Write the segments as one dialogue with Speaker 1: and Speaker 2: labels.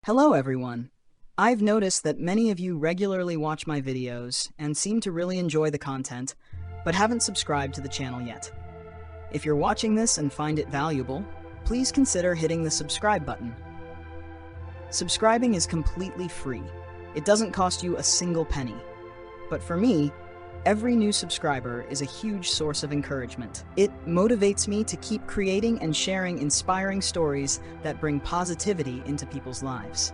Speaker 1: Hello everyone! I've noticed that many of you regularly watch my videos and seem to really enjoy the content, but haven't subscribed to the channel yet. If you're watching this and find it valuable, please consider hitting the subscribe button. Subscribing is completely free. It doesn't cost you a single penny. But for me, every new subscriber is a huge source of encouragement. It motivates me to keep creating and sharing inspiring stories that bring positivity into people's lives.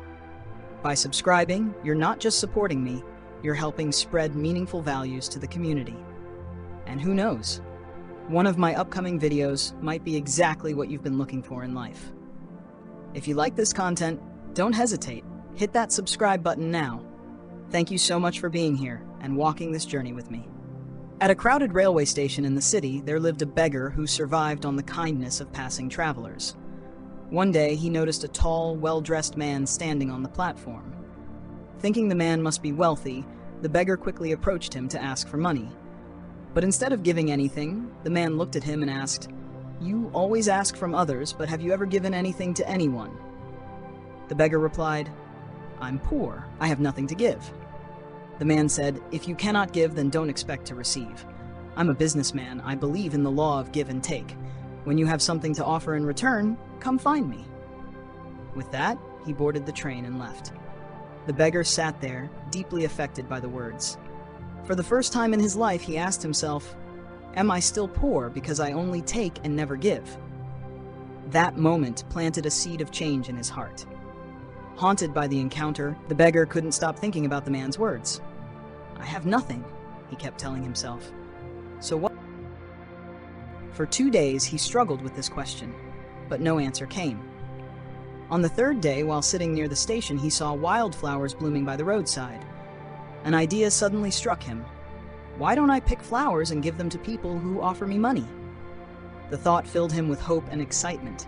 Speaker 1: By subscribing, you're not just supporting me, you're helping spread meaningful values to the community. And who knows? One of my upcoming videos might be exactly what you've been looking for in life. If you like this content, don't hesitate. Hit that subscribe button now. Thank you so much for being here and walking this journey with me. At a crowded railway station in the city, there lived a beggar who survived on the kindness of passing travelers. One day, he noticed a tall, well-dressed man standing on the platform. Thinking the man must be wealthy, the beggar quickly approached him to ask for money. But instead of giving anything, the man looked at him and asked, "You always ask from others, but have you ever given anything to anyone?" The beggar replied, "I'm poor. I have nothing to give." The man said, "If you cannot give, then don't expect to receive. I'm a businessman. I believe in the law of give and take. When you have something to offer in return, come find me." With that, he boarded the train and left. The beggar sat there, deeply affected by the words. For the first time in his life, he asked himself, "Am I still poor because I only take and never give?" That moment planted a seed of change in his heart. Haunted by the encounter, the beggar couldn't stop thinking about the man's words. "I have nothing," he kept telling himself. "So what?" For 2 days, he struggled with this question, but no answer came. On the third day, while sitting near the station, he saw wildflowers blooming by the roadside. An idea suddenly struck him. Why don't I pick flowers and give them to people who offer me money? The thought filled him with hope and excitement.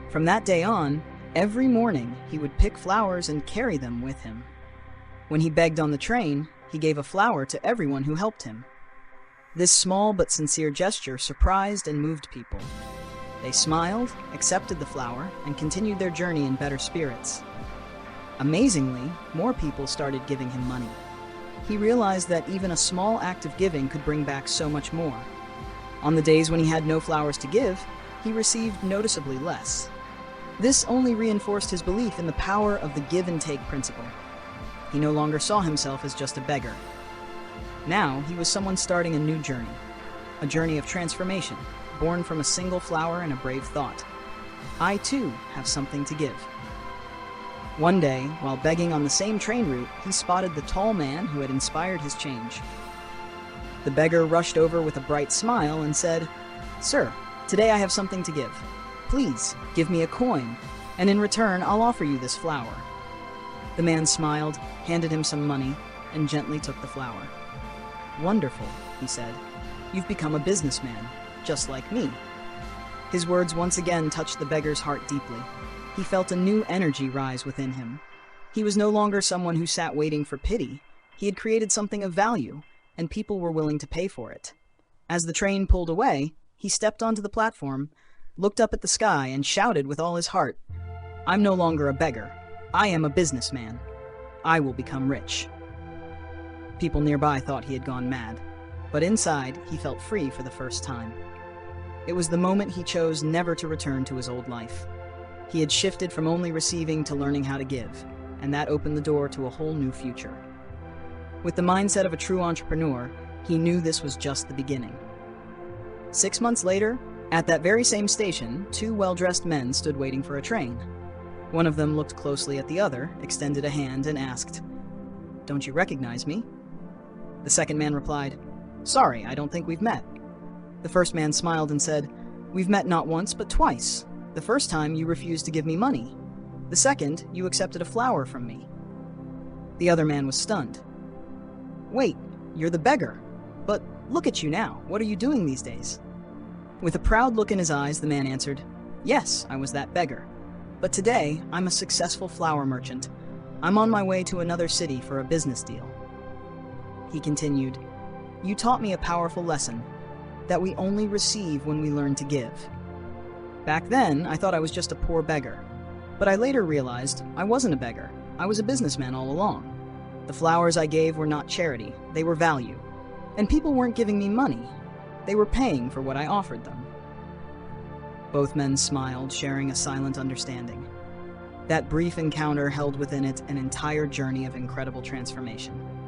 Speaker 1: From that day on, every morning, he would pick flowers and carry them with him. When he begged on the train, he gave a flower to everyone who helped him. This small but sincere gesture surprised and moved people. They smiled, accepted the flower, and continued their journey in better spirits. Amazingly, more people started giving him money. He realized that even a small act of giving could bring back so much more. On the days when he had no flowers to give, he received noticeably less. This only reinforced his belief in the power of the give and take principle. He no longer saw himself as just a beggar. Now, he was someone starting a new journey, a journey of transformation, born from a single flower and a brave thought. I, too, have something to give. One day, while begging on the same train route, he spotted the tall man who had inspired his change. The beggar rushed over with a bright smile and said, "Sir, today I have something to give. Please, give me a coin, and in return, I'll offer you this flower." The man smiled, handed him some money, and gently took the flower. "Wonderful," he said. "You've become a businessman, just like me." His words once again touched the beggar's heart deeply. He felt a new energy rise within him. He was no longer someone who sat waiting for pity. He had created something of value, and people were willing to pay for it. As the train pulled away, he stepped onto the platform, looked up at the sky, and shouted with all his heart, "I'm no longer a beggar. I am a businessman. I will become rich." People nearby thought he had gone mad, but inside, he felt free for the first time. It was the moment he chose never to return to his old life. He had shifted from only receiving to learning how to give, and that opened the door to a whole new future. With the mindset of a true entrepreneur, he knew this was just the beginning. 6 months later, at that very same station, 2 well-dressed men stood waiting for a train. One of them looked closely at the other, extended a hand, and asked, "Don't you recognize me?" The second man replied, "Sorry, I don't think we've met." The first man smiled and said, "We've met not once, but twice. The first time you refused to give me money. The second, you accepted a flower from me." The other man was stunned. "Wait, you're the beggar. But look at you now. What are you doing these days?" With a proud look in his eyes, the man answered, "Yes, I was that beggar. But today, I'm a successful flower merchant. I'm on my way to another city for a business deal." He continued, "You taught me a powerful lesson, that we only receive when we learn to give. Back then, I thought I was just a poor beggar. But I later realized I wasn't a beggar. I was a businessman all along. The flowers I gave were not charity, they were value. And people weren't giving me money. They were paying for what I offered them. Both men smiled, sharing a silent understanding. That brief encounter held within it an entire journey of incredible transformation.